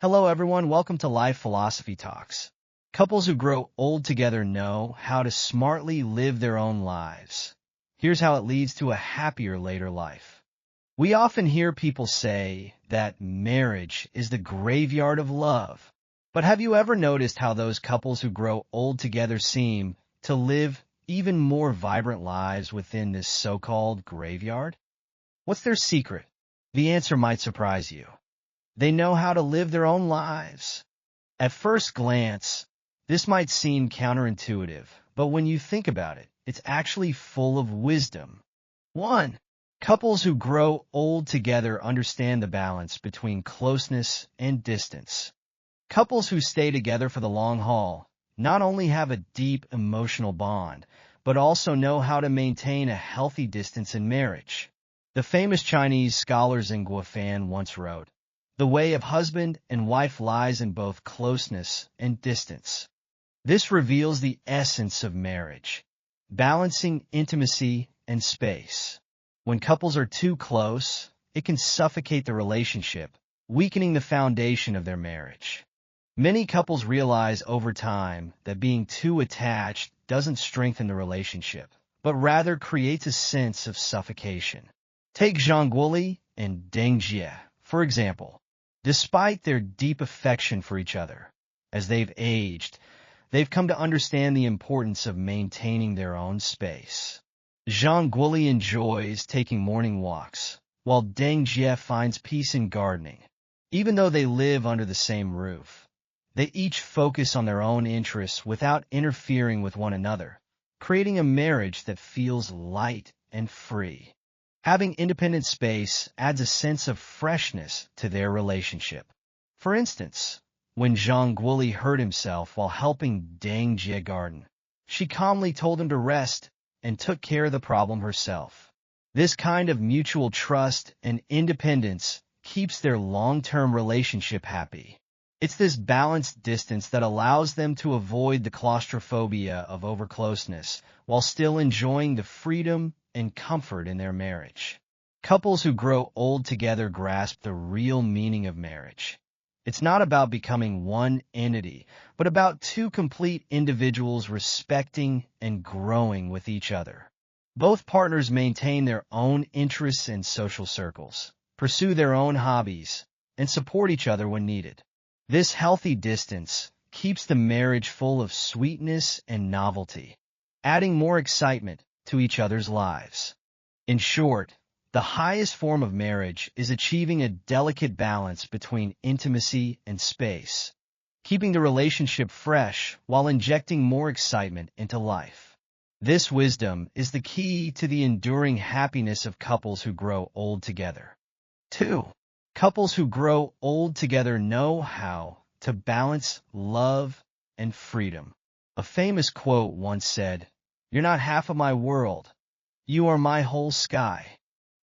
Hello, everyone. Welcome to Life Philosophy Talks. Couples who grow old together know how to smartly live their own lives. Here's how it leads to a happier later life. We often hear people say that marriage is the graveyard of love. But have you ever noticed how those couples who grow old together seem to live even more vibrant lives within this so-called graveyard? What's their secret? The answer might surprise you. They know how to live their own lives. At first glance, this might seem counterintuitive, but when you think about it, it's actually full of wisdom. 1. Couples who grow old together understand the balance between closeness and distance. Couples who stay together for the long haul not only have a deep emotional bond, but also know how to maintain a healthy distance in marriage. The famous Chinese scholar Zheng Guofan once wrote, "The way of husband and wife lies in both closeness and distance." This reveals the essence of marriage, balancing intimacy and space. When couples are too close, it can suffocate the relationship, weakening the foundation of their marriage. Many couples realize over time that being too attached doesn't strengthen the relationship, but rather creates a sense of suffocation. Take Zhang Guoli and Deng Jie, for example. Despite their deep affection for each other, as they've aged, they've come to understand the importance of maintaining their own space. Zhang Guoli enjoys taking morning walks, while Deng Jie finds peace in gardening. Even though they live under the same roof, they each focus on their own interests without interfering with one another, creating a marriage that feels light and free. Having independent space adds a sense of freshness to their relationship. For instance, when Zhang Guoli hurt himself while helping Deng Jie garden, she calmly told him to rest and took care of the problem herself. This kind of mutual trust and independence keeps their long-term relationship happy. It's this balanced distance that allows them to avoid the claustrophobia of overcloseness while still enjoying the freedom and comfort in their marriage. Couples who grow old together grasp the real meaning of marriage. It's not about becoming one entity, but about two complete individuals respecting and growing with each other. Both partners maintain their own interests and social circles, pursue their own hobbies, and support each other when needed. This healthy distance keeps the marriage full of sweetness and novelty, adding more excitement to each other's lives. In short, the highest form of marriage is achieving a delicate balance between intimacy and space, keeping the relationship fresh while injecting more excitement into life. This wisdom is the key to the enduring happiness of couples who grow old together. 2. Couples who grow old together know how to balance love and freedom. A famous quote once said, "You're not half of my world. You are my whole sky."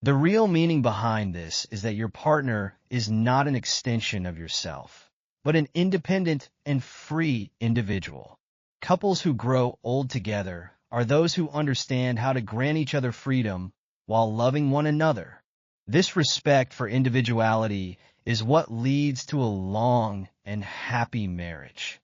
The real meaning behind this is that your partner is not an extension of yourself, but an independent and free individual. Couples who grow old together are those who understand how to grant each other freedom while loving one another. This respect for individuality is what leads to a long and happy marriage.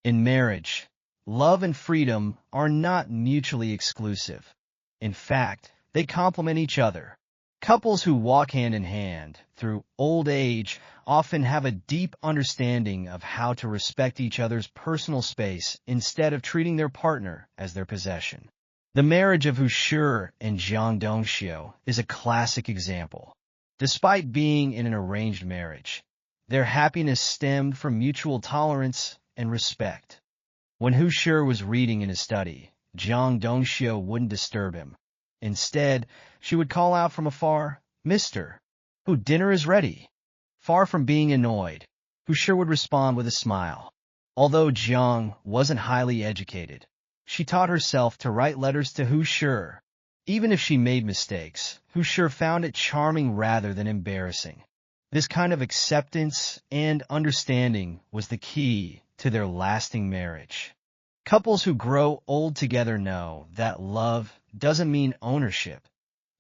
In marriage, love and freedom are not mutually exclusive. In fact, they complement each other. Couples who walk hand in hand through old age often have a deep understanding of how to respect each other's personal space instead of treating their partner as their possession. The marriage of Hu Shi and Jiang Dongxiu is a classic example. Despite being in an arranged marriage, their happiness stemmed from mutual tolerance and respect. When Hu Shi was reading in his study, Jiang Dongxiu wouldn't disturb him. Instead, she would call out from afar, "Mister, Hu, dinner is ready." Far from being annoyed, Hu Shi would respond with a smile. Although Jiang wasn't highly educated, she taught herself to write letters to Hu Shi. Even if she made mistakes, Hu Shi found it charming rather than embarrassing. This kind of acceptance and understanding was the key to their lasting marriage. Couples who grow old together know that love doesn't mean ownership.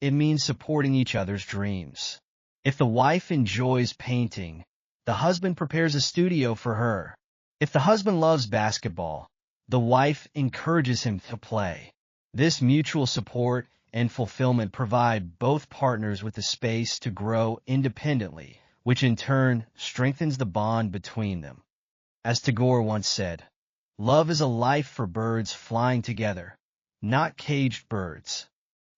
It means supporting each other's dreams. If the wife enjoys painting, the husband prepares a studio for her. If the husband loves basketball, the wife encourages him to play. This mutual support and fulfillment provide both partners with the space to grow independently, which in turn strengthens the bond between them. As Tagore once said, "Love is a life for birds flying together, not caged birds."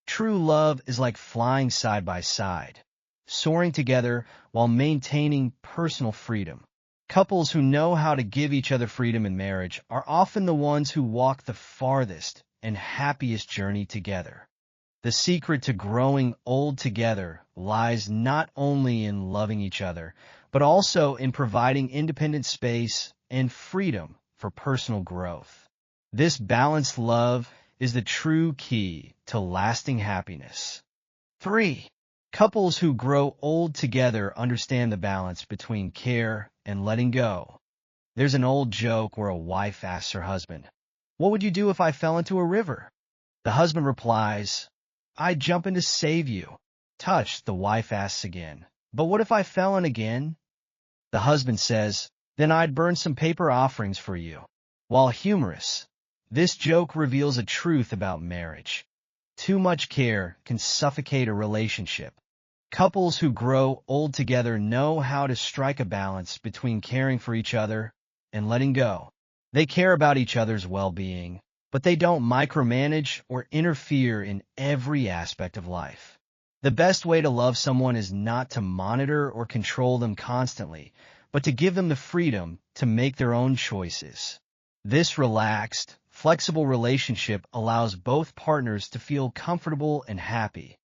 True love is like flying side by side, soaring together while maintaining personal freedom. Couples who know how to give each other freedom in marriage are often the ones who walk the farthest and happiest journey together. The secret to growing old together lies not only in loving each other, but also in providing independent space and freedom for personal growth. This balanced love is the true key to lasting happiness. 3. Couples who grow old together understand the balance between care and letting go. There's an old joke where a wife asks her husband, "What would you do if I fell into a river?" The husband replies, "I'd jump in to save you." Touched, the wife asks again, "But what if I fell in again?" The husband says, "Then I'd burn some paper offerings for you." While humorous, this joke reveals a truth about marriage. Too much care can suffocate a relationship. Couples who grow old together know how to strike a balance between caring for each other and letting go. They care about each other's well-being, but they don't micromanage or interfere in every aspect of life. The best way to love someone is not to monitor or control them constantly, but to give them the freedom to make their own choices. This relaxed, flexible relationship allows both partners to feel comfortable and happy,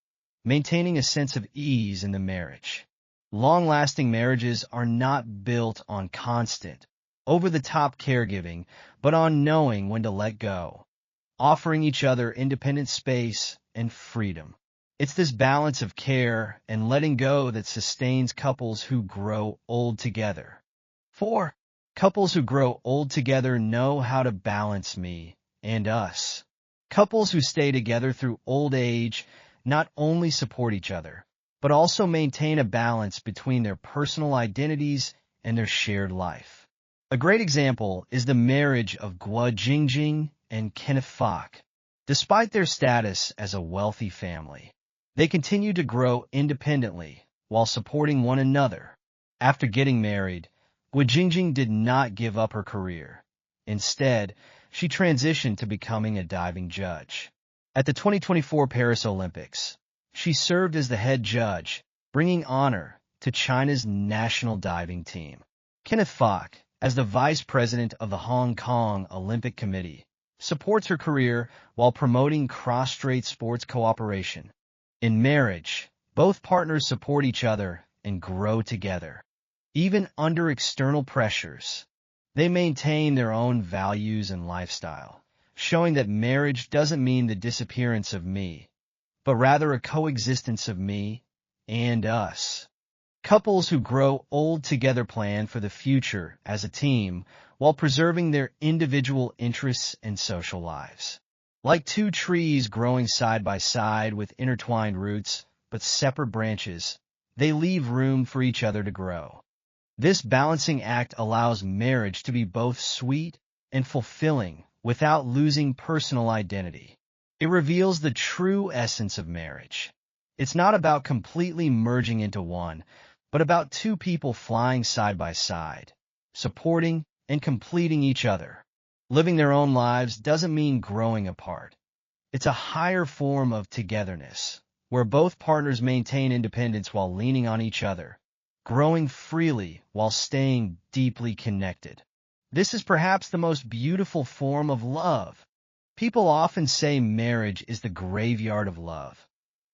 maintaining a sense of ease in the marriage. Long-lasting marriages are not built on constant, over-the-top caregiving, but on knowing when to let go, offering each other independent space and freedom. It's this balance of care and letting go that sustains couples who grow old together. 4. Couples who grow old together know how to balance me and us. Couples who stay together through old age not only support each other, but also maintain a balance between their personal identities and their shared life. A great example is the marriage of Guo Jingjing and Kenneth Fok. Despite their status as a wealthy family, they continue to grow independently while supporting one another. After getting married, Guo Jingjing did not give up her career. Instead, she transitioned to becoming a diving judge. At the 2024 Paris Olympics, she served as the head judge, bringing honor to China's national diving team. Kenneth Fok, as the vice president of the Hong Kong Olympic Committee, supports her career while promoting cross-strait sports cooperation. In marriage, both partners support each other and grow together. Even under external pressures, they maintain their own values and lifestyle, showing that marriage doesn't mean the disappearance of me, but rather a coexistence of me and us. Couples who grow old together plan for the future as a team while preserving their individual interests and social lives. Like two trees growing side by side with intertwined roots but separate branches, they leave room for each other to grow. This balancing act allows marriage to be both sweet and fulfilling without losing personal identity. It reveals the true essence of marriage. It's not about completely merging into one, but about two people flying side by side, supporting and completing each other. Living their own lives doesn't mean growing apart. It's a higher form of togetherness, where both partners maintain independence while leaning on each other, growing freely while staying deeply connected. This is perhaps the most beautiful form of love. People often say marriage is the graveyard of love.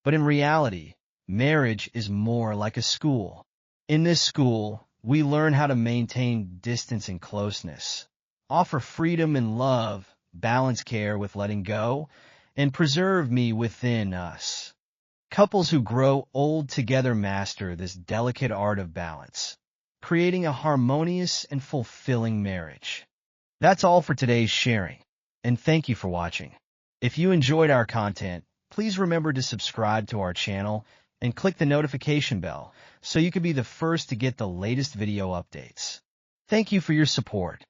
But in reality, marriage is more like a school. In this school, we learn how to maintain distance and closeness, offer freedom and love, balance care with letting go, and preserve me within us. Couples who grow old together master this delicate art of balance, creating a harmonious and fulfilling marriage. That's all for today's sharing, and thank you for watching. If you enjoyed our content, please remember to subscribe to our channel and click the notification bell so you can be the first to get the latest video updates. Thank you for your support.